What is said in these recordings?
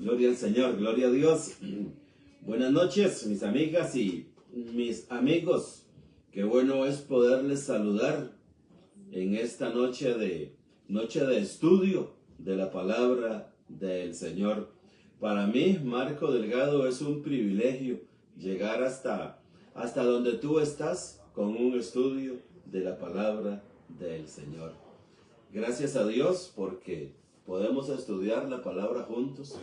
Gloria al Señor, gloria a Dios. Buenas noches, mis amigas y mis amigos. Qué bueno es poderles saludar en esta noche de estudio de la palabra del Señor. Para mí, Marco Delgado, es un privilegio llegar hasta donde tú estás con un estudio de la palabra del Señor. Gracias a Dios porque podemos estudiar la palabra juntos.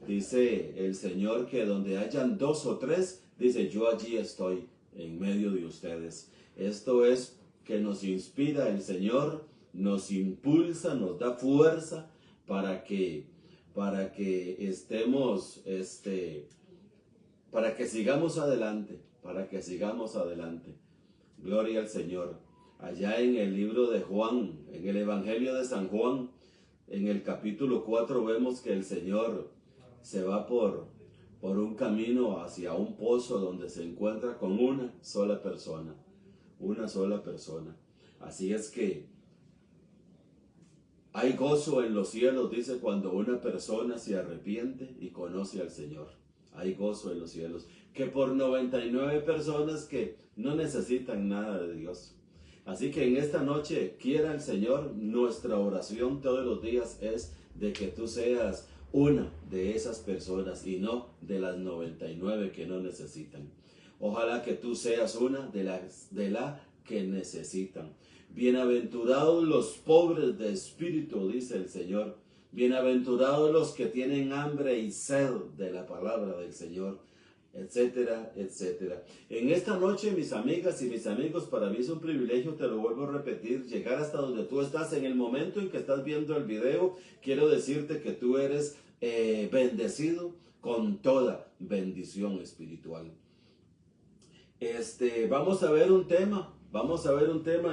Dice el Señor que donde hayan 2 o 3, dice, yo allí estoy en medio de ustedes. Esto es que nos inspira el Señor, nos impulsa, nos da fuerza para que estemos, para que sigamos adelante, Gloria al Señor. Allá en el libro de Juan, en el Evangelio de San Juan, en el capítulo 4 vemos que el Señor se va por un camino hacia un pozo donde se encuentra con una sola persona. Así es que hay gozo en los cielos, dice, cuando una persona se arrepiente y conoce al Señor. Hay gozo en los cielos, que por 99 personas que no necesitan nada de Dios. Así que en esta noche, quiera el Señor, nuestra oración todos los días es de que tú seas una de esas personas y no de las 99 que no necesitan. Ojalá que tú seas una de la que necesitan. Bienaventurados los pobres de espíritu, dice el Señor. Bienaventurados los que tienen hambre y sed de la palabra del Señor, etcétera, etcétera. En esta noche, mis amigas y mis amigos, para mí es un privilegio, te lo vuelvo a repetir, llegar hasta donde tú estás. En el momento en que estás viendo el video, quiero decirte que tú eres bendecido con toda bendición espiritual. Vamos a ver un tema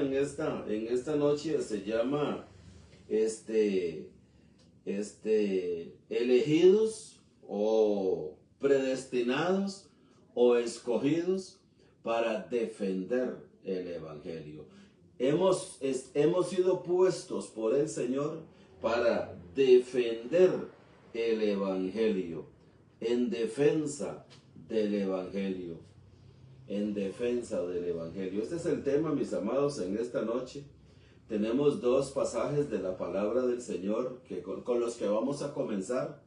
en esta noche. Se llama elegidos o predestinados o escogidos para defender el Evangelio. Hemos sido puestos por el Señor para defender el Evangelio, en defensa del Evangelio, Este es el tema, mis amados, en esta noche. Tenemos 2 pasajes de la palabra del Señor con los que vamos a comenzar,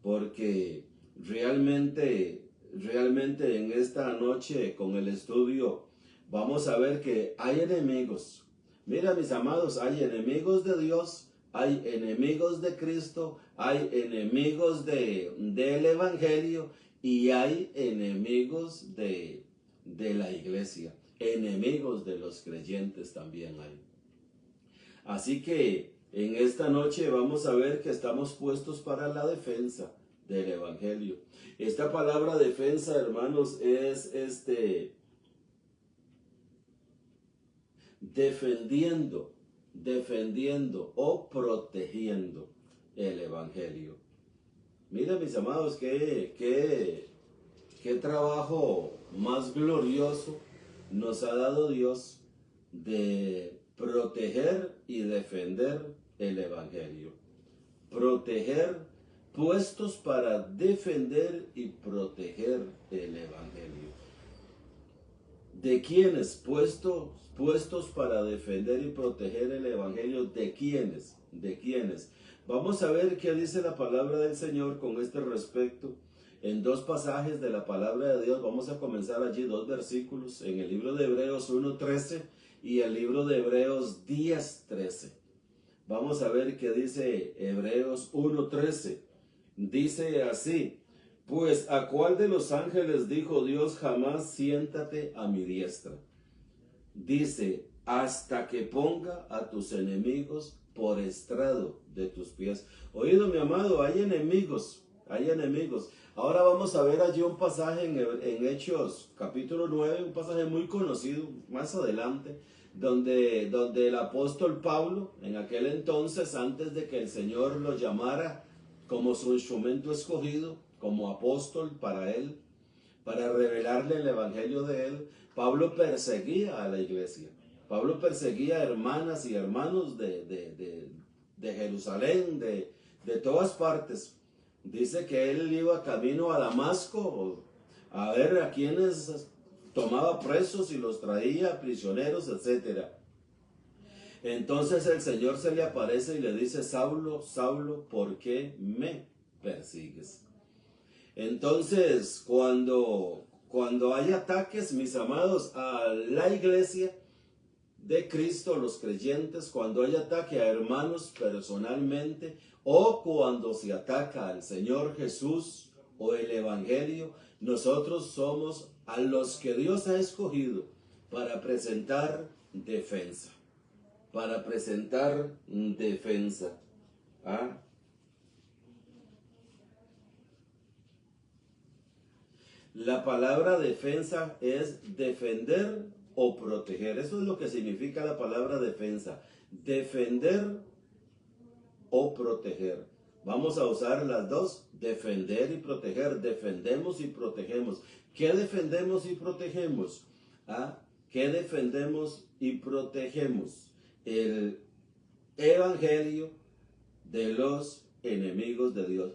porque realmente en esta noche con el estudio vamos a ver que hay enemigos. Mira, mis amados, hay enemigos de Dios, hay enemigos de Cristo, hay enemigos del Evangelio y hay enemigos de la iglesia. Enemigos de los creyentes también hay. Así que en esta noche vamos a ver que estamos puestos para la defensa del Evangelio. Esta palabra defensa, hermanos, es defendiendo o protegiendo el Evangelio. Mira, mis amados, qué trabajo más glorioso nos ha dado Dios de proteger y defender el Evangelio. Proteger, puestos para defender y proteger el Evangelio. ¿De quiénes? Puestos para defender y proteger el Evangelio. ¿De quiénes? ¿De quiénes? Vamos a ver qué dice la palabra del Señor con este respecto. En 2 pasajes de la palabra de Dios, vamos a comenzar allí 2 versículos, en el libro de Hebreos 1:13 y el libro de Hebreos 10:13. Vamos a ver qué dice Hebreos 1:13. Dice así: pues ¿a cuál de los ángeles dijo Dios jamás siéntate a mi diestra? Dice, hasta que ponga a tus enemigos por estrado de tus pies. Oído, mi amado, hay enemigos. Ahora vamos a ver allí un pasaje en Hechos capítulo 9, un pasaje muy conocido más adelante, donde el apóstol Pablo, en aquel entonces, antes de que el Señor lo llamara como su instrumento escogido, como apóstol para él, para revelarle el evangelio de él, Pablo perseguía a la iglesia. Pablo perseguía a hermanas y hermanos de Jerusalén, de todas partes. Dice que él iba camino a Damasco a ver a quienes tomaba presos y los traía prisioneros, etc. Entonces el Señor se le aparece y le dice: Saulo, Saulo, ¿por qué me persigues? Entonces, cuando hay ataques, mis amados, a la iglesia de Cristo, los creyentes, cuando hay ataque a hermanos personalmente, o cuando se ataca al Señor Jesús o el Evangelio, nosotros somos a los que Dios ha escogido para presentar defensa. Para presentar defensa. ¿Ah? La palabra defensa es defender o proteger. Eso es lo que significa la palabra defensa. Defender o proteger. Vamos a usar las dos, defender y proteger. Defendemos y protegemos. ¿Qué defendemos y protegemos? ¿Ah? ¿Qué defendemos y protegemos? El Evangelio de los enemigos de Dios.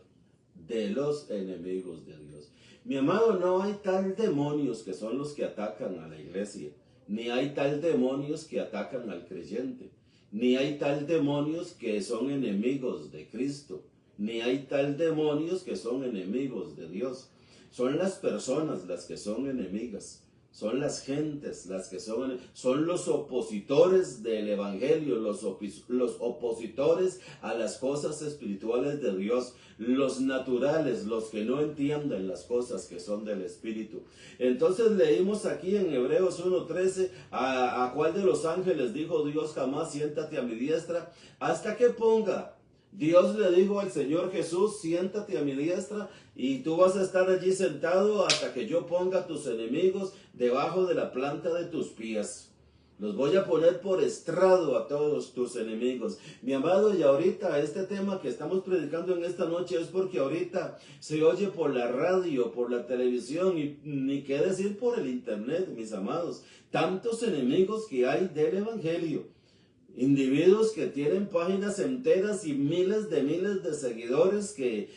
De los enemigos de Dios. Mi amado, no hay tal demonios que son los que atacan a la iglesia. Ni hay tal demonios que atacan al creyente. Ni hay tal demonios que son enemigos de Cristo. Ni hay tal demonios que son enemigos de Dios. Son las personas las que son enemigas. Son las gentes las que son los opositores del Evangelio, los opositores a las cosas espirituales de Dios, los naturales, los que no entienden las cosas que son del Espíritu. Entonces leímos aquí en Hebreos 1:13, ¿a cuál de los ángeles dijo Dios jamás siéntate a mi diestra? Hasta que ponga. Dios le dijo al Señor Jesús: siéntate a mi diestra y tú vas a estar allí sentado hasta que yo ponga a tus enemigos debajo de la planta de tus pies. Los voy a poner por estrado a todos tus enemigos. Mi amado, y ahorita este tema que estamos predicando en esta noche es porque ahorita se oye por la radio, por la televisión y ni qué decir por el internet, mis amados. Tantos enemigos que hay del Evangelio. Individuos que tienen páginas enteras y miles de seguidores que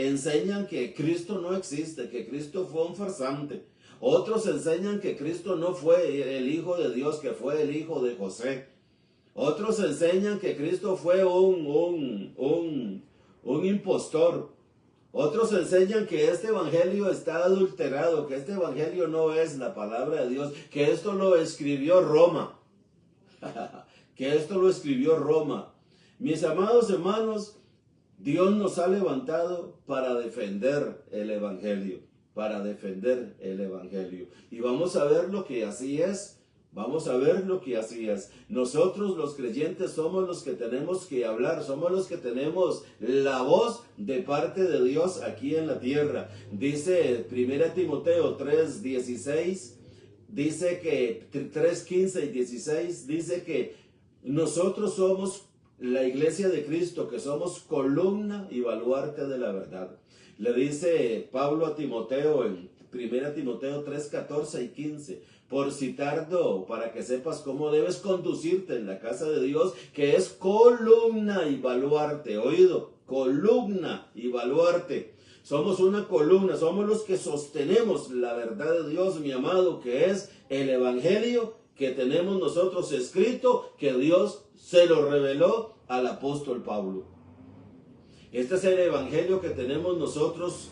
enseñan que Cristo no existe, que Cristo fue un farsante. Otros enseñan que Cristo no fue el Hijo de Dios, que fue el hijo de José. Otros enseñan que Cristo fue un impostor. Otros enseñan que este evangelio está adulterado, que este evangelio no es la palabra de Dios, que esto lo escribió Roma. Que esto lo escribió Roma. Mis amados hermanos, Dios nos ha levantado para defender el Evangelio, para defender el Evangelio. Y vamos a ver lo que así es, vamos a ver lo que así es. Nosotros los creyentes somos los que tenemos que hablar, somos los que tenemos la voz de parte de Dios aquí en la tierra. Dice 1 Timoteo 3:16, dice que 3:15 y 16, dice que nosotros somos la iglesia de Cristo, que somos columna y baluarte de la verdad. Le dice Pablo a Timoteo en 1 Timoteo 3:14 y 15, por citarlo, para que sepas cómo debes conducirte en la casa de Dios, que es columna y baluarte. Oído, columna y baluarte. Somos una columna, somos los que sostenemos la verdad de Dios, mi amado, que es el Evangelio que tenemos nosotros escrito, que Dios se lo reveló al apóstol Pablo. Este es el evangelio que tenemos nosotros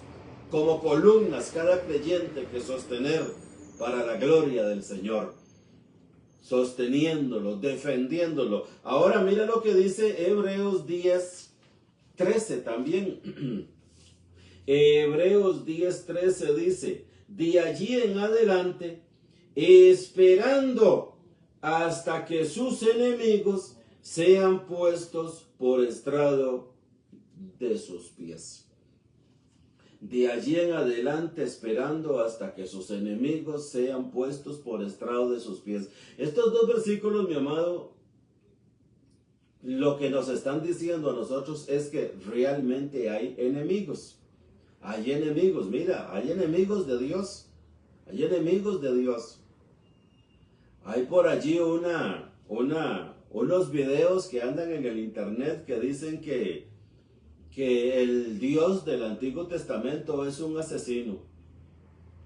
como columnas, cada creyente, que sostener para la gloria del Señor. Sosteniéndolo, defendiéndolo. Ahora mira lo que dice Hebreos 10:13 también. Hebreos 10:13 dice: de allí en adelante, esperando hasta que sus enemigos sean puestos por estrado de sus pies. De allí en adelante, esperando hasta que sus enemigos sean puestos por estrado de sus pies. Estos dos versículos, mi amado, lo que nos están diciendo a nosotros es que realmente hay enemigos. Hay enemigos, mira, hay enemigos de Dios. Hay enemigos de Dios. Hay por allí unos videos que andan en el internet que dicen que que el Dios del Antiguo Testamento es un asesino,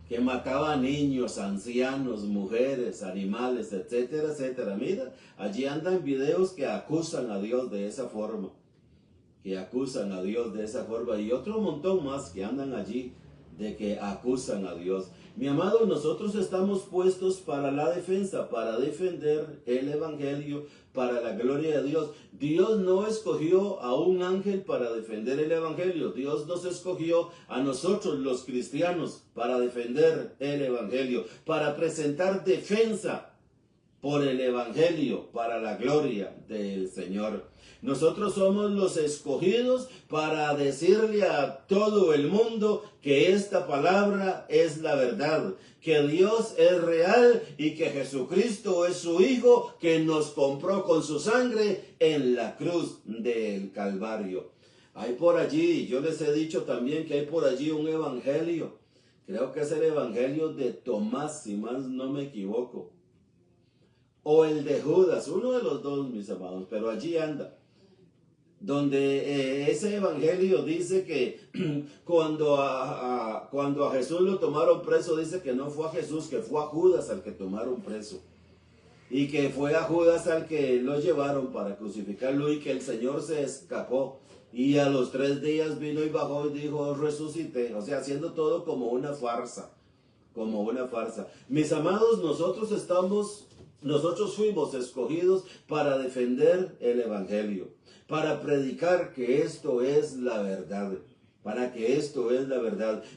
que mataba a niños, ancianos, mujeres, animales, etcétera, etcétera. Mira, allí andan videos que acusan a Dios de esa forma, y otro montón más que andan allí de que acusan a Dios. Mi amado, nosotros estamos puestos para la defensa, para defender el Evangelio, para la gloria de Dios. Dios no escogió a un ángel para defender el Evangelio. Dios nos escogió a nosotros los cristianos para defender el Evangelio, para presentar defensa por el Evangelio, para la gloria del Señor. Nosotros somos los escogidos para decirle a todo el mundo que esta palabra es la verdad, que Dios es real y que Jesucristo es su Hijo, que nos compró con su sangre en la cruz del Calvario. Hay por allí, yo les he dicho también que hay por allí un evangelio, creo que es el evangelio de Tomás, si más no me equivoco, o el de Judas, uno de los dos, mis amados, pero allí anda, donde ese evangelio dice que cuando a Jesús lo tomaron preso, dice que no fue a Jesús, que fue a Judas al que tomaron preso, y que fue a Judas al que lo llevaron para crucificarlo, y que el Señor se escapó, y a los 3 días vino y bajó y dijo, resucité, o sea, haciendo todo como una farsa, Mis amados, nosotros fuimos escogidos para defender el Evangelio, para predicar que esto es la verdad,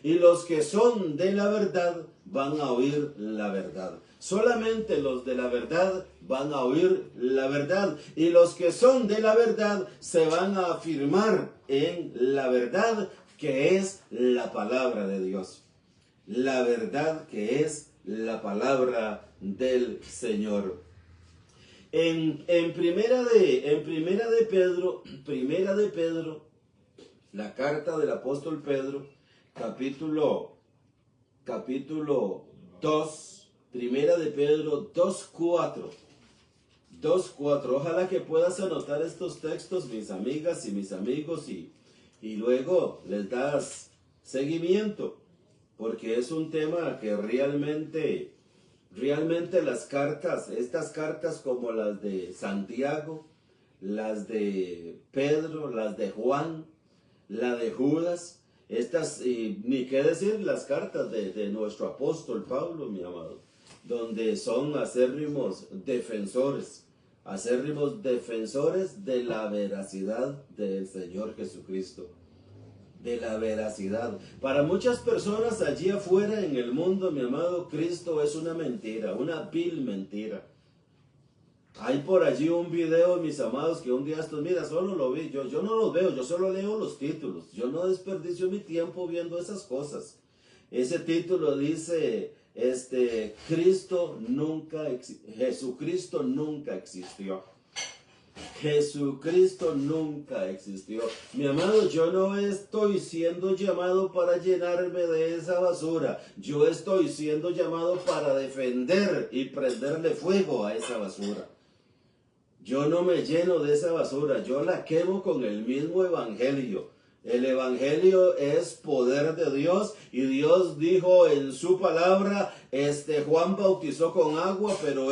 Y los que son de la verdad van a oír la verdad. Solamente los de la verdad van a oír la verdad. Y los que son de la verdad se van a afirmar en la verdad que es la palabra de Dios. La verdad que es la palabra del Señor. En primera de Pedro, la carta del apóstol Pedro, capítulo 2, primera de Pedro 2:4. Ojalá que puedas anotar estos textos, mis amigas y mis amigos, y luego les das seguimiento, porque es un tema que realmente estas cartas como las de Santiago, las de Pedro, las de Juan, la de Judas, ni qué decir las cartas de nuestro apóstol Pablo, mi amado, donde son acérrimos defensores de la veracidad del Señor Jesucristo. De la veracidad. Para muchas personas allí afuera en el mundo, mi amado, Cristo es una mentira, una vil mentira. Hay por allí un video, mis amados, que un día mira, solo lo vi, yo no los veo, yo solo leo los títulos, yo no desperdicio mi tiempo viendo esas cosas. Ese título dice, Jesucristo nunca existió. Jesucristo nunca existió. Mi amado, yo no estoy siendo llamado para llenarme de esa basura. Yo estoy siendo llamado para defender y prenderle fuego a esa basura. Yo no me lleno de esa basura, yo la quemo con el mismo evangelio. El evangelio es poder de Dios, y Dios dijo en su palabra, Juan bautizó con agua, pero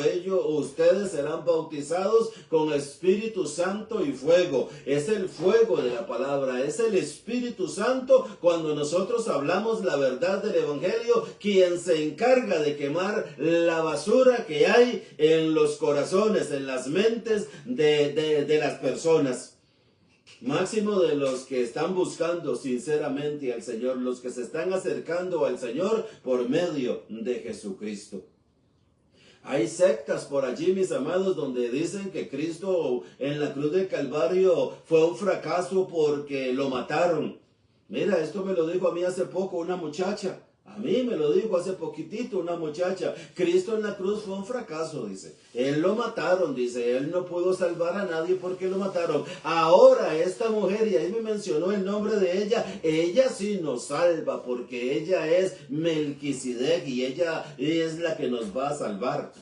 ustedes serán bautizados con Espíritu Santo y fuego. Es el fuego de la palabra, es el Espíritu Santo cuando nosotros hablamos la verdad del evangelio, quien se encarga de quemar la basura que hay en los corazones, en las mentes de las personas. Máximo de los que están buscando sinceramente al Señor, los que se están acercando al Señor por medio de Jesucristo. Hay sectas por allí, mis amados, donde dicen que Cristo en la cruz del Calvario fue un fracaso porque lo mataron. Mira, esto me lo dijo a mí hace poco una muchacha. A mí me lo dijo hace poquitito una muchacha. Cristo en la cruz fue un fracaso, dice. Él lo mataron, dice. Él no pudo salvar a nadie porque lo mataron. Ahora esta mujer, y ahí me mencionó el nombre de ella sí nos salva porque ella es Melquisedec y ella es la que nos va a salvar.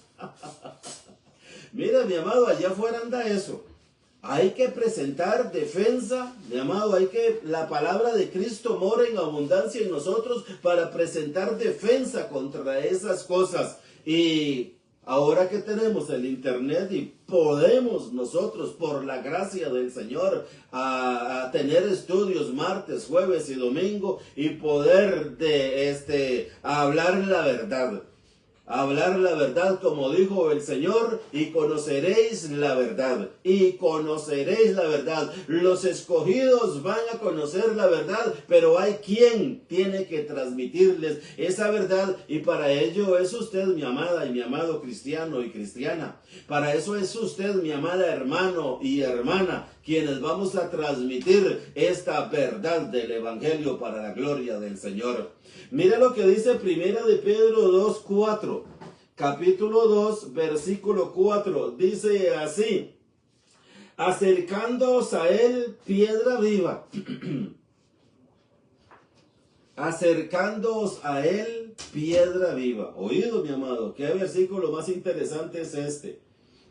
Mira, mi amado, allá afuera anda eso. Hay que presentar defensa, mi amado, la palabra de Cristo mora en abundancia en nosotros para presentar defensa contra esas cosas. Y ahora que tenemos el internet y podemos nosotros, por la gracia del Señor, a tener estudios martes, jueves y domingo y poder hablar la verdad. Hablar la verdad, como dijo el Señor, y conoceréis la verdad. Y conoceréis la verdad. Los escogidos van a conocer la verdad, pero hay quien tiene que transmitirles esa verdad. Y para ello es usted, mi amada y mi amado cristiano y cristiana. Para eso es usted, mi amada hermano y hermana, quienes vamos a transmitir esta verdad del Evangelio para la gloria del Señor. Mira lo que dice Primera de Pedro 2:4. Capítulo 2, versículo 4. Dice así: acercándoos a él, piedra viva. Acercándoos a él, piedra viva. Oído, mi amado, qué versículo más interesante es este.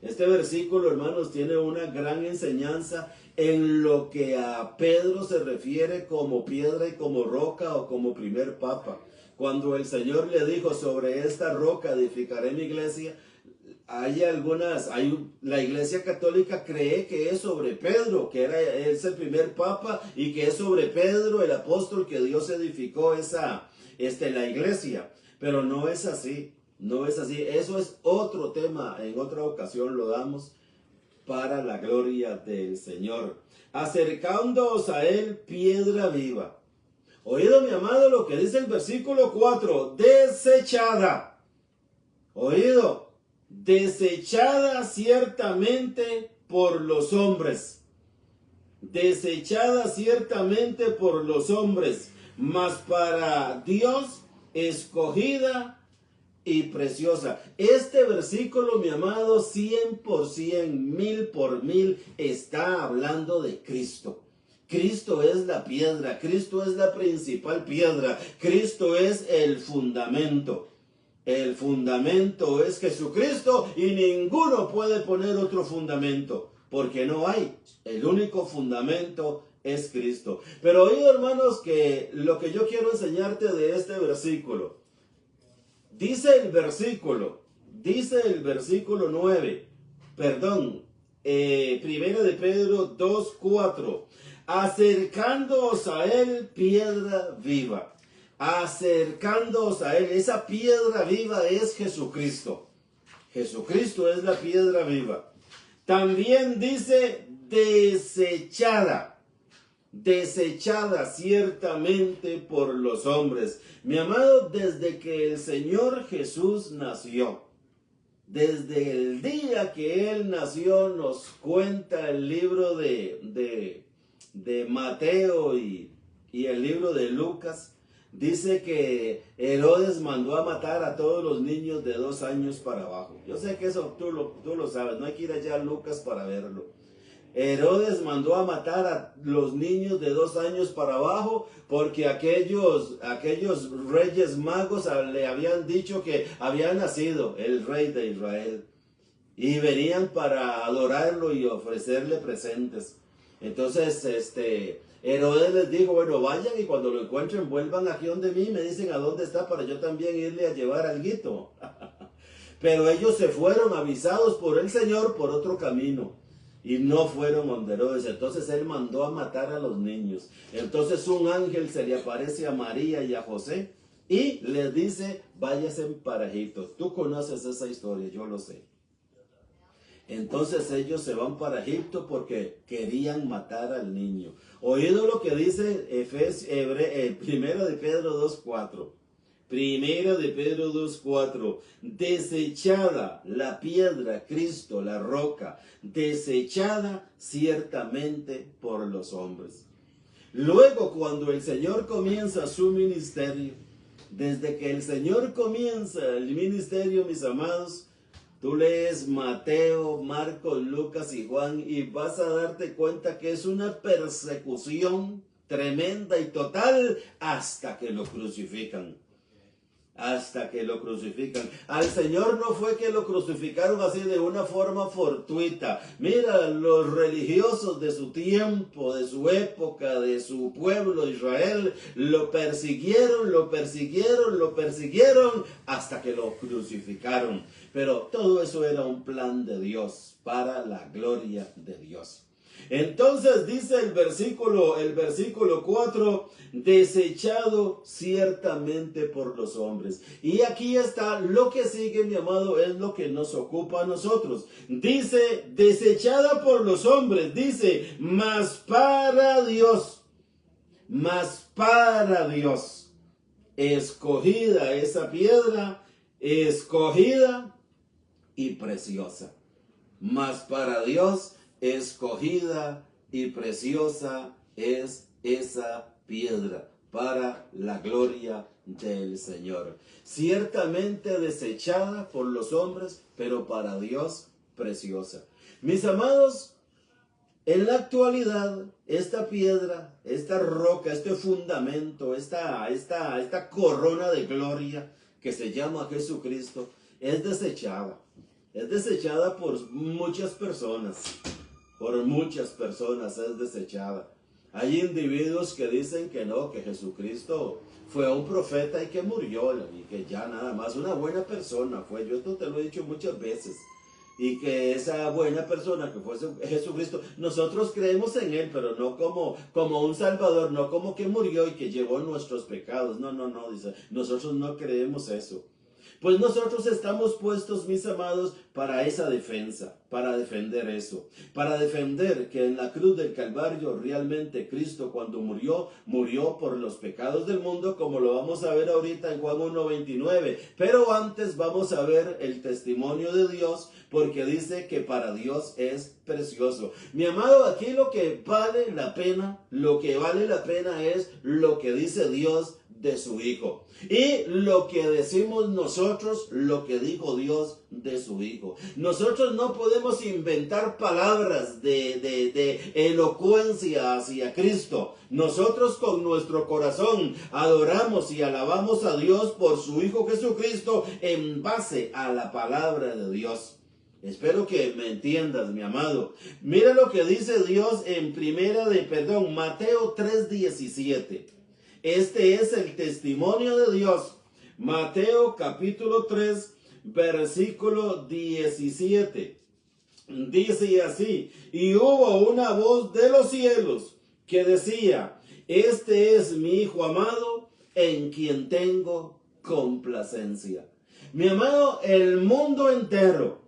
Este versículo, hermanos, tiene una gran enseñanza en lo que a Pedro se refiere como piedra y como roca o como primer papa. Cuando el Señor le dijo: sobre esta roca edificaré mi iglesia, la iglesia católica cree que es sobre Pedro, que es el primer papa, y que es sobre Pedro, el apóstol, que Dios edificó la iglesia. Pero no es así. No es así. Eso es otro tema. En otra ocasión lo damos para la gloria del Señor. Acercándoos a él, piedra viva. Oído, mi amado, lo que dice el versículo 4. Desechada. Oído. Desechada ciertamente por los hombres. Desechada ciertamente por los hombres. Mas para Dios escogida y preciosa. Este versículo, mi amado, 100%, 1000%, está hablando de Cristo. Cristo es la piedra, Cristo es la principal piedra, Cristo es el fundamento. El fundamento es Jesucristo y ninguno puede poner otro fundamento, porque no hay. El único fundamento es Cristo. Pero oído, hermanos, que lo que yo quiero enseñarte de este versículo, dice el versículo 9, Primera de Pedro 2:4, acercándoos a él, piedra viva. Acercándoos a él, esa piedra viva es Jesucristo. Jesucristo es la piedra viva. También dice desechada. Desechada ciertamente por los hombres. Mi amado, desde que el Señor Jesús nació, desde el día que Él nació, nos cuenta el libro de Mateo y el libro de Lucas, dice que Herodes mandó a matar a todos los niños de 2 años para abajo. Yo sé que eso tú lo sabes, no hay que ir allá a Lucas para verlo. Herodes mandó a matar a los niños de 2 años para abajo porque aquellos reyes magos le habían dicho que había nacido el rey de Israel y venían para adorarlo y ofrecerle presentes. Entonces Herodes les dijo: bueno, vayan y cuando lo encuentren vuelvan aquí donde mí y me dicen a dónde está para yo también irle a llevar alguito. Pero ellos se fueron avisados por el Señor por otro camino. Y no fueron donde Herodes. Entonces él mandó a matar a los niños. Entonces un ángel se le aparece a María y a José y les dice: váyanse para Egipto. Tú conoces esa historia, yo lo sé. Entonces ellos se van para Egipto porque querían matar al niño. Oído lo que dice Primera de Pedro 2:4. Primera de Pedro 2:4, desechada la piedra, Cristo, la roca, desechada ciertamente por los hombres. Luego, cuando el Señor comienza su ministerio, desde que el Señor comienza el ministerio, mis amados, tú lees Mateo, Marcos, Lucas y Juan y vas a darte cuenta que es una persecución tremenda y total hasta que lo crucifican. hasta que lo crucifican. Al Señor no fue que lo crucificaron así de una forma fortuita. Mira, los religiosos de su tiempo, de su época, de su pueblo Israel, lo persiguieron, hasta que lo crucificaron. Pero todo eso era un plan de Dios, para la gloria de Dios. Entonces dice el versículo 4, desechado ciertamente por los hombres. Y aquí está lo que sigue, mi amado, es lo que nos ocupa a nosotros. Dice, desechada por los hombres, dice, mas para Dios, escogida esa piedra, escogida y preciosa. Mas para Dios, escogida y preciosa es esa piedra para la gloria del Señor. Ciertamente desechada por los hombres, pero para Dios preciosa. Mis amados, en la actualidad, esta piedra, esta roca, este fundamento, esta corona de gloria que se llama Jesucristo, es desechada. Es desechada por muchas personas. Por muchas personas es desechada. Hay individuos que dicen que no, que Jesucristo fue un profeta y que murió, y que ya nada más una buena persona fue. Yo esto te lo he dicho muchas veces. Y que esa buena persona que fue Jesucristo, nosotros creemos en Él, pero no como un Salvador, no como que murió y que llevó nuestros pecados. No, dice, nosotros no creemos eso. Pues nosotros estamos puestos, mis amados, para esa defensa, para defender eso, para defender que en la cruz del Calvario realmente Cristo cuando murió por los pecados del mundo, como lo vamos a ver ahorita en Juan 1:29. Pero antes vamos a ver el testimonio de Dios, porque dice que para Dios es precioso. Mi amado, aquí lo que vale la pena es lo que dice Dios de su Hijo. Y lo que decimos nosotros, lo que dijo Dios de su Hijo. Nosotros no podemos inventar palabras de elocuencia hacia Cristo. Nosotros con nuestro corazón adoramos y alabamos a Dios por su Hijo Jesucristo en base a la palabra de Dios. Espero que me entiendas, mi amado. Mira lo que dice Dios en Mateo 3:17. Este es el testimonio de Dios. Mateo capítulo 3, versículo 17. Dice así: y hubo una voz de los cielos que decía, este es mi Hijo amado, en quien tengo complacencia. Mi amado, el mundo entero,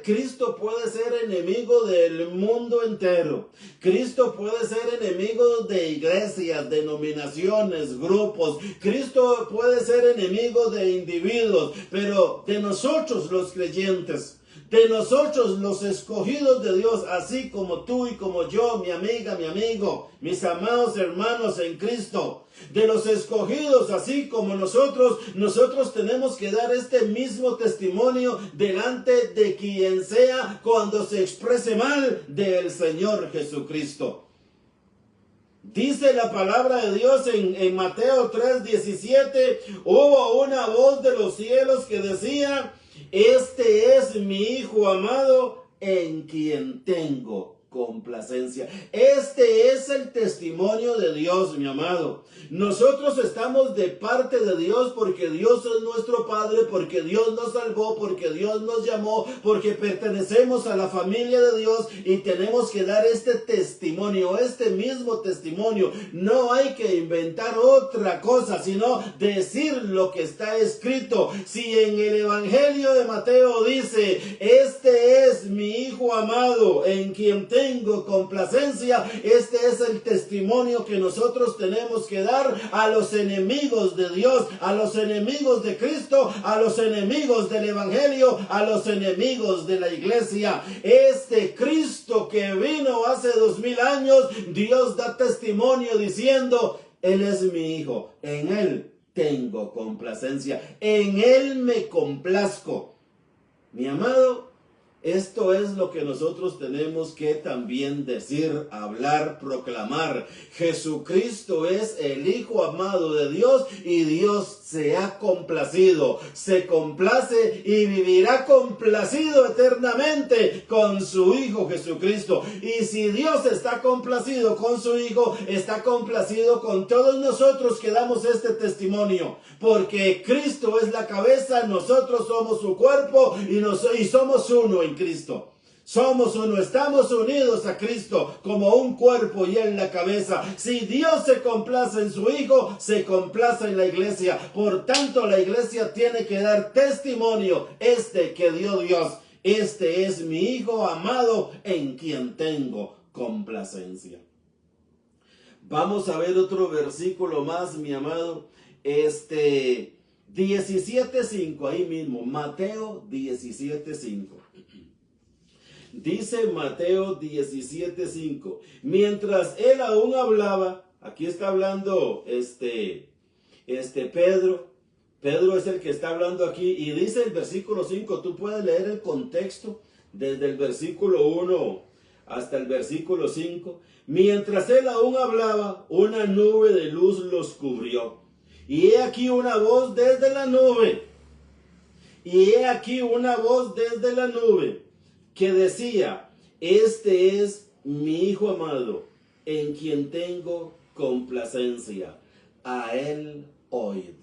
Cristo puede ser enemigo del mundo entero. Cristo puede ser enemigo de iglesias, denominaciones, grupos. Cristo puede ser enemigo de individuos, pero de nosotros los creyentes, de nosotros los escogidos de Dios, así como tú y como yo, mi amiga, mi amigo, mis amados hermanos en Cristo, de los escogidos, así como nosotros tenemos que dar este mismo testimonio delante de quien sea cuando se exprese mal del Señor Jesucristo. Dice la palabra de Dios en Mateo 3:17, hubo una voz de los cielos que decía, este es mi Hijo amado, en quien tengo complacencia. Este es el testimonio de Dios, mi amado. Nosotros estamos de parte de Dios porque Dios es nuestro Padre, porque Dios nos salvó, porque Dios nos llamó, porque pertenecemos a la familia de Dios y tenemos que dar este testimonio, este mismo testimonio. No hay que inventar otra cosa, sino decir lo que está escrito. Si en el Evangelio de Mateo dice, este es mi Hijo amado, en quien tengo complacencia, este es el testimonio que nosotros tenemos que dar a los enemigos de Dios, a los enemigos de Cristo, a los enemigos del Evangelio, a los enemigos de la iglesia. Este Cristo que vino hace 2000 años, Dios da testimonio diciendo, Él es mi Hijo, en Él tengo complacencia, en Él me complazco. Mi amado, Esto es lo que nosotros tenemos que también decir, hablar, proclamar. Jesucristo es el Hijo amado de Dios y Dios se ha complacido, se complace y vivirá complacido eternamente con su Hijo Jesucristo. Y si Dios está complacido con su Hijo, está complacido con todos nosotros que damos este testimonio. Porque Cristo es la cabeza, nosotros somos su cuerpo y somos uno en Cristo. Somos uno, estamos unidos a Cristo como un cuerpo y en la cabeza. Si Dios se complace en su Hijo, se complace en la iglesia. Por tanto, la iglesia tiene que dar testimonio. Que dio Dios, este es mi Hijo amado en quien tengo complacencia. Vamos a ver otro versículo más, mi amado. 17:5, ahí mismo, Mateo 17:5. Dice Mateo 17:5, mientras él aún hablaba, aquí está hablando Pedro es el que está hablando aquí, y dice el versículo 5, tú puedes leer el contexto desde el versículo 1 hasta el versículo 5. Mientras él aún hablaba, una nube de luz los cubrió. Y he aquí una voz desde la nube. Y he aquí una voz desde la nube que decía, este es mi Hijo amado, en quien tengo complacencia. A él oíd.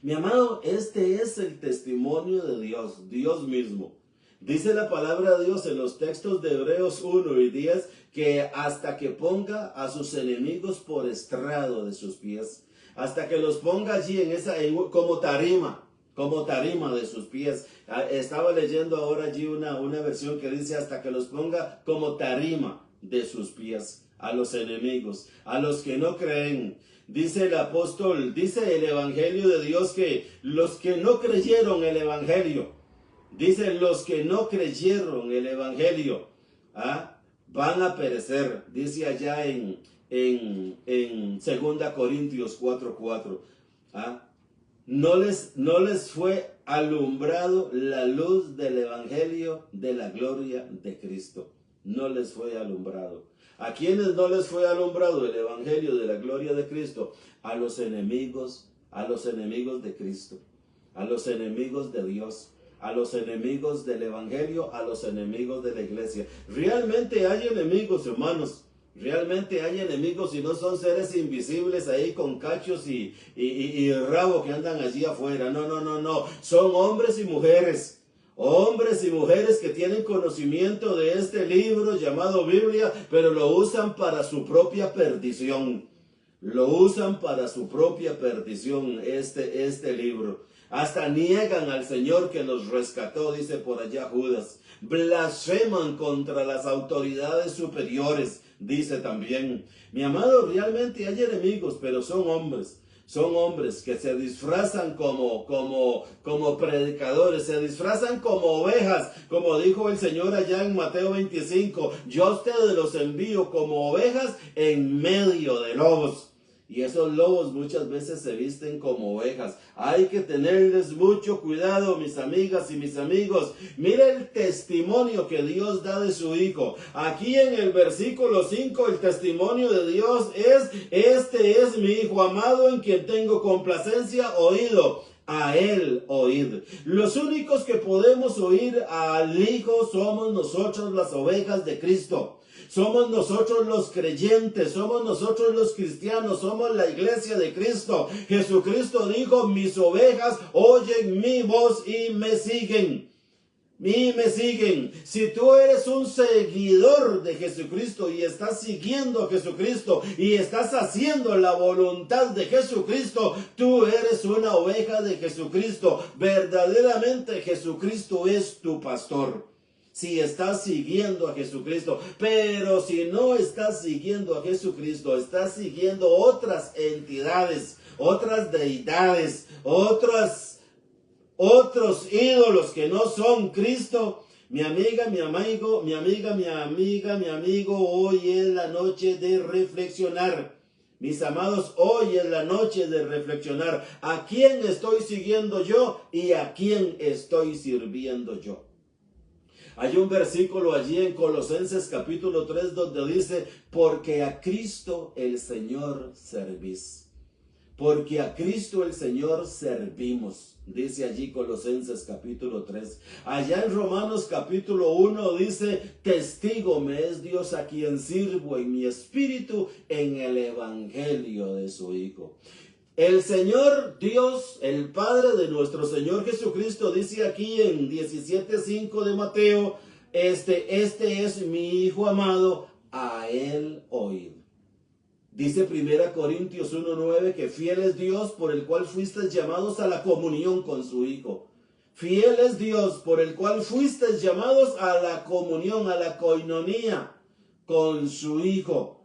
Mi amado, este es el testimonio de Dios, Dios mismo. Dice la palabra de Dios en los textos de Hebreos 1 y 10 que hasta que ponga a sus enemigos por estrado de sus pies, hasta que los ponga allí como tarima de sus pies. Estaba leyendo ahora allí una versión que dice hasta que los ponga como tarima de sus pies a los enemigos, a los que no creen. Dice el apóstol, dice el evangelio de Dios que los que no creyeron el evangelio, dice los que no creyeron el evangelio, van a perecer. Dice allá en 2 Corintios 4:4, no les fue alumbrado la luz del evangelio de la gloria de Cristo. No les fue alumbrado. ¿A quiénes no les fue alumbrado el evangelio de la gloria de Cristo? A los enemigos de Cristo, a los enemigos de Dios, a los enemigos del evangelio, a los enemigos de la iglesia. Realmente hay enemigos, hermanos. Realmente hay enemigos y no son seres invisibles ahí con cachos y rabo que andan allí afuera. No. Son hombres y mujeres. Hombres y mujeres que tienen conocimiento de este libro llamado Biblia, pero lo usan para su propia perdición. Lo usan para su propia perdición este libro. Hasta niegan al Señor que los rescató, dice por allá Judas. Blasfeman contra las autoridades superiores, dice también. Mi amado, realmente hay enemigos, pero son hombres. Son hombres que se disfrazan como predicadores, se disfrazan como ovejas, como dijo el Señor allá en Mateo 25. Yo a ustedes los envío como ovejas en medio de lobos. Y esos lobos muchas veces se visten como ovejas. Hay que tenerles mucho cuidado, mis amigas y mis amigos. Mire el testimonio que Dios da de su Hijo. Aquí en el versículo 5 el testimonio de Dios es: este es mi Hijo amado en quien tengo complacencia, oído. A él oíd. Los únicos que podemos oír al Hijo somos nosotros, las ovejas de Cristo. Somos nosotros los creyentes, somos nosotros los cristianos, somos la iglesia de Cristo. Jesucristo dijo: mis ovejas oyen mi voz y me siguen. Si tú eres un seguidor de Jesucristo y estás siguiendo a Jesucristo y estás haciendo la voluntad de Jesucristo, tú eres una oveja de Jesucristo. Verdaderamente Jesucristo es tu pastor. Si estás siguiendo a Jesucristo, pero si no estás siguiendo a Jesucristo, estás siguiendo otras entidades, otras deidades, otros ídolos que no son Cristo. Mi amiga, mi amigo, hoy es la noche de reflexionar. Mis amados, hoy es la noche de reflexionar. ¿A quién estoy siguiendo yo y a quién estoy sirviendo yo? Hay un versículo allí en Colosenses capítulo 3 donde dice, porque a Cristo el Señor servís. Porque a Cristo el Señor servimos, dice allí Colosenses capítulo 3. Allá en Romanos capítulo 1 dice, testigo me es Dios a quien sirvo en mi espíritu en el evangelio de su Hijo. El Señor Dios, el Padre de nuestro Señor Jesucristo, dice aquí en 17:5 de Mateo, este es mi Hijo amado, a él oíd. Dice 1 Corintios 1:9 que fiel es Dios por el cual fuisteis llamados a la comunión con su Hijo. Fiel es Dios por el cual fuisteis llamados a la comunión, a la koinonía con su Hijo.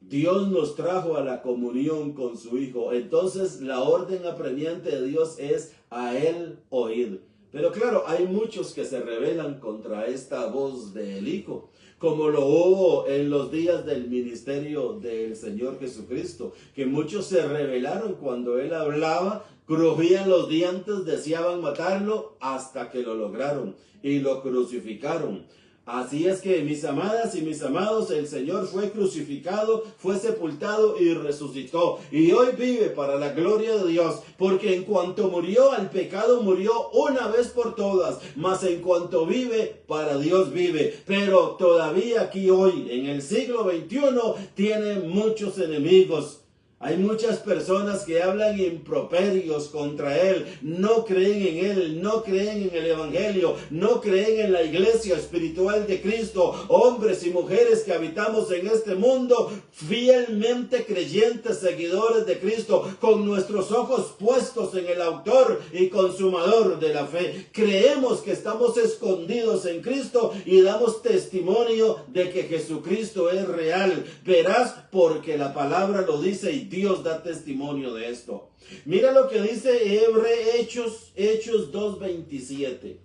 Dios nos trajo a la comunión con su Hijo. Entonces la orden apremiante de Dios es a él oír. Pero claro, hay muchos que se rebelan contra esta voz del Hijo, como lo hubo en los días del ministerio del Señor Jesucristo, que muchos se rebelaron cuando Él hablaba, crujían los dientes, deseaban matarlo, hasta que lo lograron y lo crucificaron. Así es que, mis amadas y mis amados, el Señor fue crucificado, fue sepultado y resucitó. Y hoy vive para la gloria de Dios, porque en cuanto murió al pecado, murió una vez por todas. Mas en cuanto vive, para Dios vive. Pero todavía aquí hoy, en el siglo XXI, tiene muchos enemigos. Hay muchas personas que hablan improperios contra Él, no creen en Él, no creen en el Evangelio, no creen en la iglesia espiritual de Cristo. Hombres y mujeres que habitamos en este mundo, fielmente creyentes, seguidores de Cristo, con nuestros ojos puestos en el autor y consumador de la fe. Creemos que estamos escondidos en Cristo y damos testimonio de que Jesucristo es real. Verás, porque la palabra lo dice y Dios da testimonio de esto. Mira lo que dice Hechos 2:27.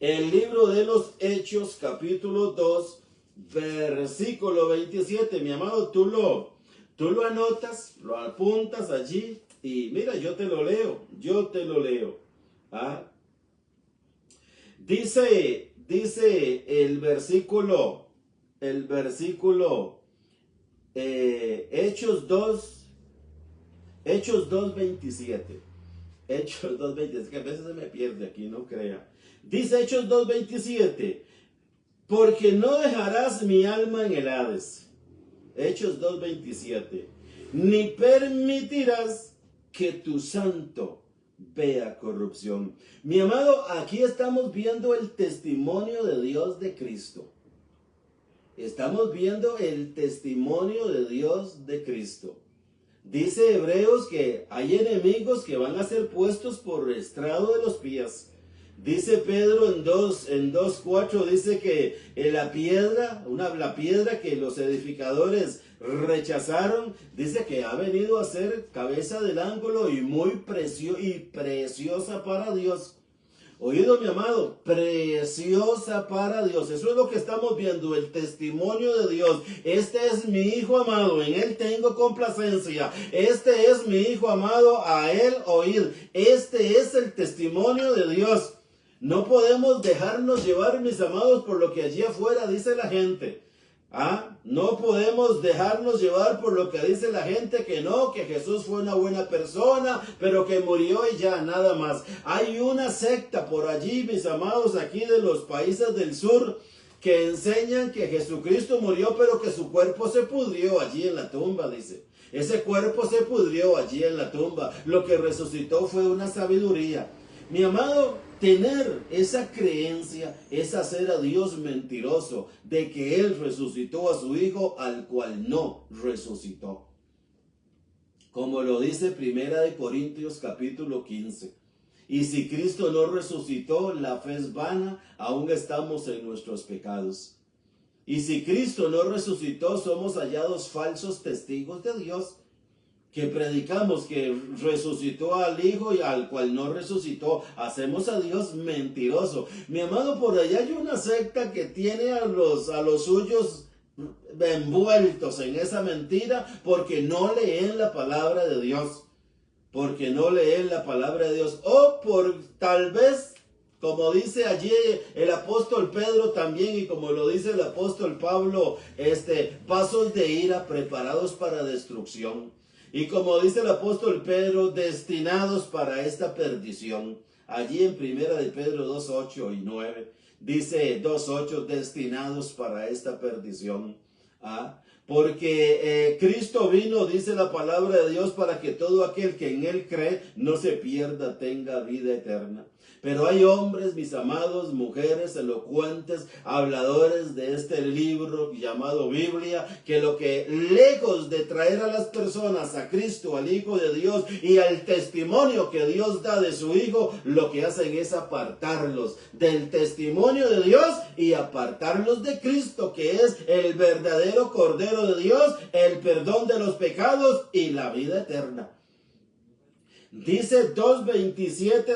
El libro de los Hechos, capítulo 2, versículo 27. Mi amado, tú lo anotas, lo apuntas allí y mira, yo te lo leo. ¿Ah? Dice el versículo Hechos 2:27. Hechos 2:27. Es que a veces se me pierde aquí, no crea. Dice Hechos 2:27. Porque no dejarás mi alma en el Hades. Hechos 2:27. Ni permitirás que tu santo vea corrupción. Mi amado, aquí estamos viendo el testimonio de Dios de Cristo. Estamos viendo el testimonio de Dios de Cristo. Dice Hebreos que hay enemigos que van a ser puestos por estrado de los pies. Dice Pedro en 2:4, dice que la piedra que los edificadores rechazaron, dice que ha venido a ser cabeza del ángulo y muy preciosa para Dios. Oído, mi amado, preciosa para Dios. Eso es lo que estamos viendo, el testimonio de Dios. Este es mi Hijo amado, en Él tengo complacencia. Este es mi Hijo amado, a Él oíd. Este es el testimonio de Dios. No podemos dejarnos llevar, mis amados, por lo que allí afuera dice la gente. No podemos dejarnos llevar por lo que dice la gente, que no, que Jesús fue una buena persona, pero que murió y ya, nada más. Hay una secta por allí, mis amados, aquí de los países del sur, que enseñan que Jesucristo murió, pero que su cuerpo se pudrió allí en la tumba, dice. Ese cuerpo se pudrió allí en la tumba. Lo que resucitó fue una sabiduría. Mi amado, tener esa creencia es hacer a Dios mentiroso de que Él resucitó a su Hijo, al cual no resucitó. Como lo dice 1 Corintios capítulo 15. Y si Cristo no resucitó, la fe es vana, aún estamos en nuestros pecados. Y si Cristo no resucitó, somos hallados falsos testigos de Dios, que predicamos que resucitó al Hijo y al cual no resucitó. Hacemos a Dios mentiroso. Mi amado, por allá hay una secta que tiene a los suyos envueltos en esa mentira porque no leen la palabra de Dios. Porque no leen la palabra de Dios. O por tal vez Como dice allí el apóstol Pedro también, y como lo dice el apóstol Pablo, pasos de ira preparados para destrucción. Y como dice el apóstol Pedro, destinados para esta perdición. Allí en primera de Pedro 2:8 y 9, dice 2:8, destinados para esta perdición. Porque Cristo vino, dice la palabra de Dios, para que todo aquel que en Él cree no se pierda, tenga vida eterna. Pero hay hombres, mis amados, mujeres elocuentes, habladores de este libro llamado Biblia, que lo que lejos de traer a las personas a Cristo, al Hijo de Dios y al testimonio que Dios da de su Hijo, lo que hacen es apartarlos del testimonio de Dios y apartarlos de Cristo, que es el verdadero Cordero de Dios, el perdón de los pecados y la vida eterna. Dice 2:27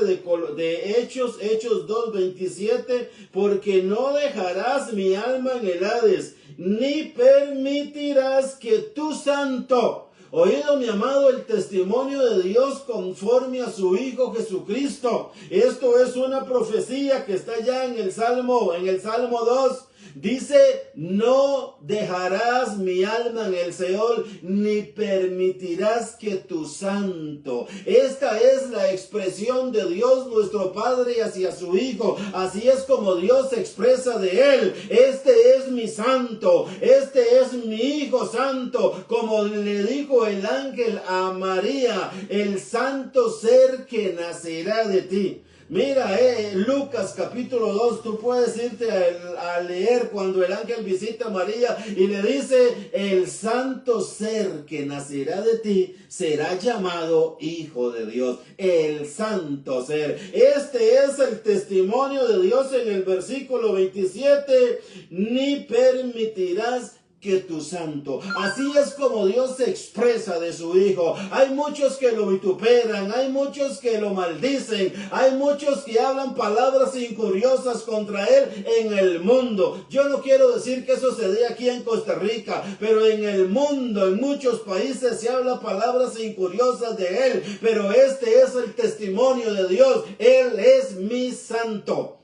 de Hechos 2:27, porque no dejarás mi alma en el Hades, ni permitirás que tu santo, oído mi amado, el testimonio de Dios conforme a su Hijo Jesucristo. Esto es una profecía que está ya en el Salmo 2. Dice, no dejarás mi alma en el Seol, ni permitirás que tu santo. Esta es la expresión de Dios nuestro Padre hacia su Hijo. Así es como Dios se expresa de Él. Este es mi santo, este es mi Hijo santo. Como le dijo el ángel a María, el santo ser que nacerá de ti. Mira, Lucas capítulo 2, tú puedes irte a leer cuando el ángel visita a María y le dice, el santo ser que nacerá de ti será llamado Hijo de Dios. El santo ser. Este es el testimonio de Dios en el versículo 27, ni permitirás que tu santo. Así es como Dios se expresa de su Hijo. Hay muchos que lo vituperan, hay muchos que lo maldicen, hay muchos que hablan palabras injuriosas contra Él en el mundo. Yo no quiero decir que eso se dé aquí en Costa Rica, pero en el mundo, en muchos países se habla palabras injuriosas de Él, pero este es el testimonio de Dios. Él es mi santo.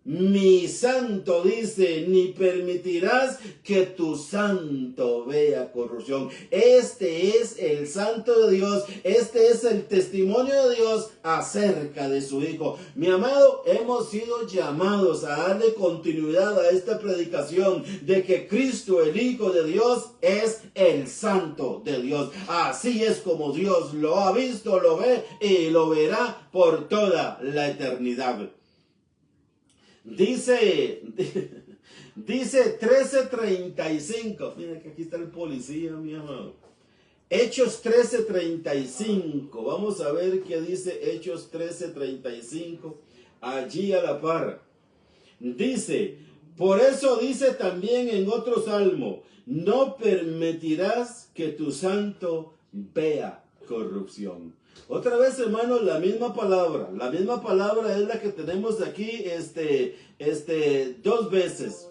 Mi santo, dice, ni permitirás que tu santo vea corrupción. Este es el santo de Dios, este es el testimonio de Dios acerca de su Hijo. Mi amado, hemos sido llamados a darle continuidad a esta predicación de que Cristo, el Hijo de Dios, es el santo de Dios. Así es como Dios lo ha visto, lo ve y lo verá por toda la eternidad. Dice 13:35. Mira que aquí está el policía, mi amado. Hechos 13:35. Vamos a ver qué dice Hechos 13:35. Allí a la par. Dice, por eso dice también en otro salmo, no permitirás que tu santo vea corrupción. Otra vez, hermanos, la misma palabra es la que tenemos aquí, dos veces.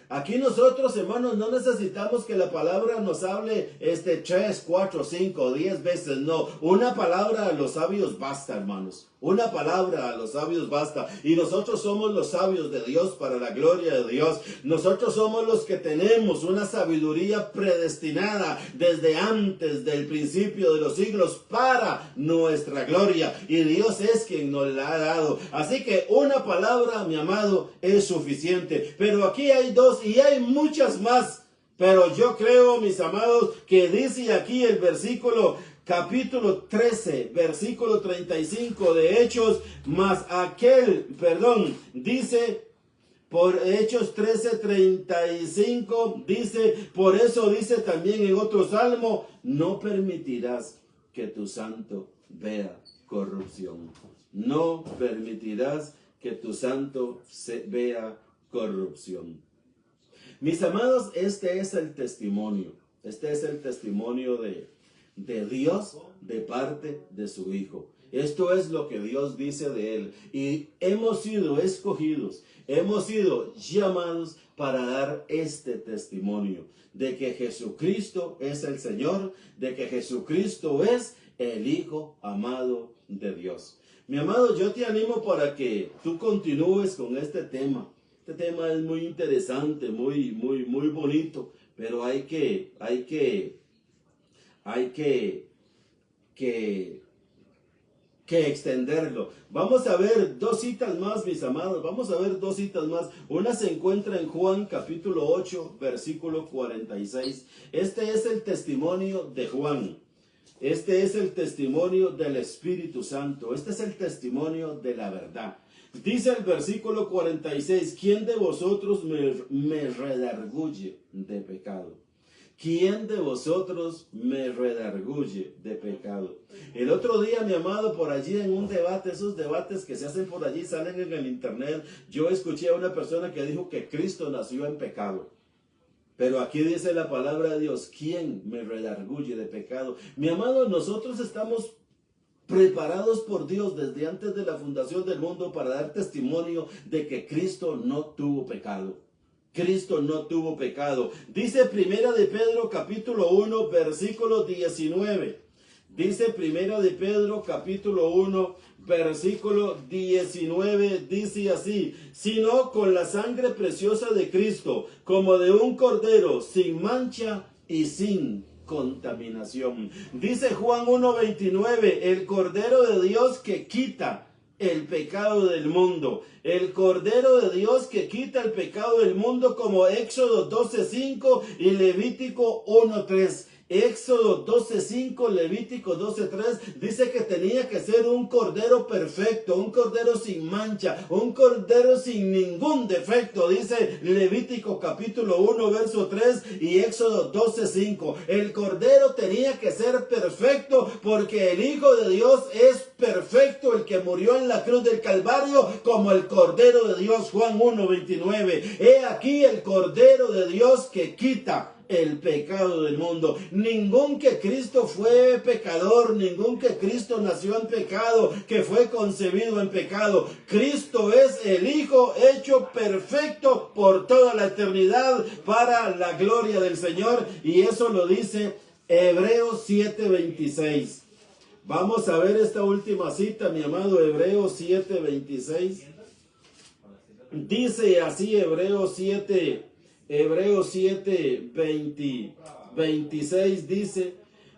Aquí nosotros, hermanos, no necesitamos que la palabra nos hable 3, 4, 5, 10 veces. No, una palabra a los sabios basta, hermanos. Una palabra a los sabios basta. Y nosotros somos los sabios de Dios para la gloria de Dios. Nosotros somos los que tenemos una sabiduría predestinada desde antes del principio de los siglos para nuestra gloria. Y Dios es quien nos la ha dado. Así que una palabra, mi amado, es suficiente. Pero aquí hay dos y hay muchas más. Pero yo creo, mis amados, que dice aquí el versículo capítulo 13, versículo 35 de Hechos, dice, por Hechos 13:35, dice, por eso dice también en otro salmo, no permitirás que tu santo vea corrupción. No permitirás que tu santo vea corrupción. Mis amados, este es el testimonio de Dios de parte de su Hijo. Esto es lo que Dios dice de Él. Y hemos sido escogidos, hemos sido llamados para dar este testimonio de que Jesucristo es el Señor, de que Jesucristo es el Hijo amado de Dios. Mi amado, yo te animo para que tú continúes con este tema. Este tema es muy interesante, muy bonito, pero hay que extenderlo. Vamos a ver dos citas más, mis amados. Vamos a ver dos citas más. Una se encuentra en Juan capítulo 8, versículo 46. Este es el testimonio de Juan. Este es el testimonio del Espíritu Santo. Este es el testimonio de la verdad. Dice el versículo 46, ¿quién de vosotros me redarguye de pecado? ¿Quién de vosotros me redarguye de pecado? El otro día, mi amado, por allí en un debate, esos debates que se hacen por allí, salen en el internet, yo escuché a una persona que dijo que Cristo nació en pecado. Pero aquí dice la palabra de Dios, ¿quién me redarguye de pecado? Mi amado, nosotros estamos preparados por Dios desde antes de la fundación del mundo para dar testimonio de que Cristo no tuvo pecado. Cristo no tuvo pecado. Dice Primera de Pedro capítulo 1 versículo 19. Dice Primera de Pedro capítulo 1 versículo 19. Dice así: sino con la sangre preciosa de Cristo, como de un cordero, sin mancha y sin contaminación. Dice Juan 1:29, el cordero de Dios que quita el pecado del mundo. El Cordero de Dios que quita el pecado del mundo, como Éxodo 12:5 y Levítico 1:3. Éxodo 12:5, Levítico 12:3 dice que tenía que ser un cordero perfecto, un cordero sin mancha, un cordero sin ningún defecto, dice Levítico capítulo 1 verso 3 y Éxodo 12:5. El cordero tenía que ser perfecto porque el Hijo de Dios es perfecto, el que murió en la cruz del Calvario como el Cordero de Dios. Juan 1:29. He aquí el Cordero de Dios que quita el pecado del mundo. Ningún que Cristo fue pecador, ningún que Cristo nació en pecado, que fue concebido en pecado. Cristo es el Hijo hecho perfecto por toda la eternidad para la gloria del Señor, y eso lo dice Hebreos 7:26. Vamos a ver esta última cita, mi amado. Hebreos 7:26. Dice así Hebreos 7:26 dice: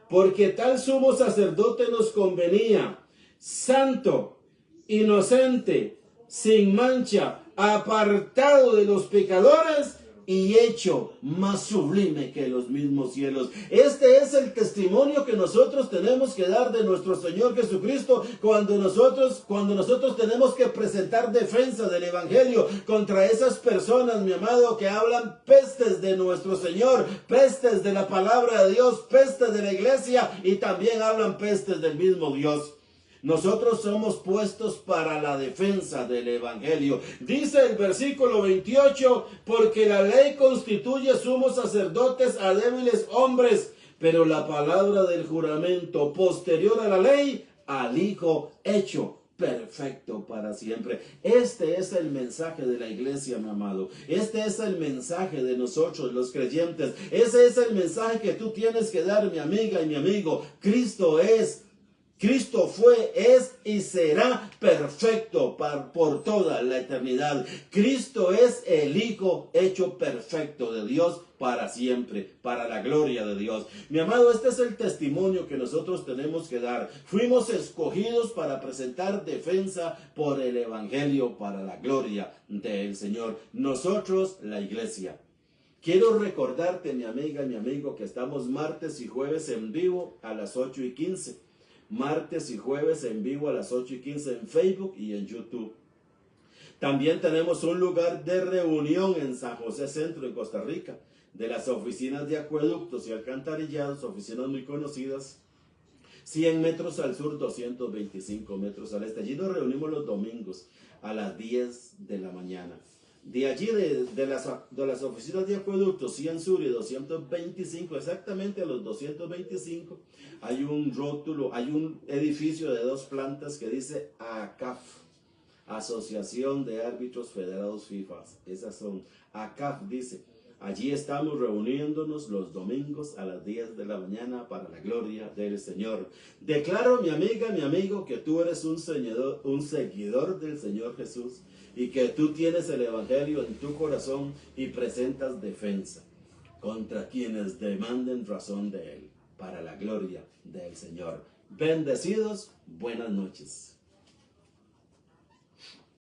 porque tal sumo sacerdote nos convenía, santo, inocente, sin mancha, apartado de los pecadores y hecho más sublime que los mismos cielos. Este es el testimonio que nosotros tenemos que dar de nuestro Señor Jesucristo cuando nosotros tenemos que presentar defensa del Evangelio contra esas personas, mi amado, que hablan pestes de nuestro Señor, pestes de la palabra de Dios, pestes de la iglesia, y también hablan pestes del mismo Dios. Nosotros somos puestos para la defensa del Evangelio. Dice el versículo 28, porque la ley constituye sumos sacerdotes a débiles hombres, pero la palabra del juramento posterior a la ley, al Hijo hecho perfecto para siempre. Este es el mensaje de la iglesia, mi amado. Este es el mensaje de nosotros, los creyentes. Ese es el mensaje que tú tienes que dar, mi amiga y mi amigo. Cristo fue, es y será perfecto por toda la eternidad. Cristo es el Hijo hecho perfecto de Dios para siempre, para la gloria de Dios. Mi amado, este es el testimonio que nosotros tenemos que dar. Fuimos escogidos para presentar defensa por el Evangelio para la gloria del Señor. Nosotros, la iglesia. Quiero recordarte, mi amiga y mi amigo, que estamos martes y jueves en vivo a las 8:15. Martes y jueves en vivo a las 8:15 en Facebook y en YouTube. También tenemos un lugar de reunión en San José Centro, en Costa Rica, de las oficinas de acueductos y alcantarillados, oficinas muy conocidas, 100 metros al sur, 225 metros al este. Allí nos reunimos los domingos a las 10 de la mañana. De allí, de las oficinas de acueductos 100 sur y 225, exactamente a los 225, hay un rótulo, hay un edificio de 2 plantas que dice ACAF, Asociación de Árbitros Federados FIFA. Esas son, ACAF dice, Allí estamos reuniéndonos los domingos a las 10 de la mañana para la gloria del Señor. Declaro, mi amiga, mi amigo, que tú eres un seguidor del Señor Jesús y que tú tienes el Evangelio en tu corazón y presentas defensa contra quienes demanden razón de él, para la gloria del Señor. Bendecidos, buenas noches.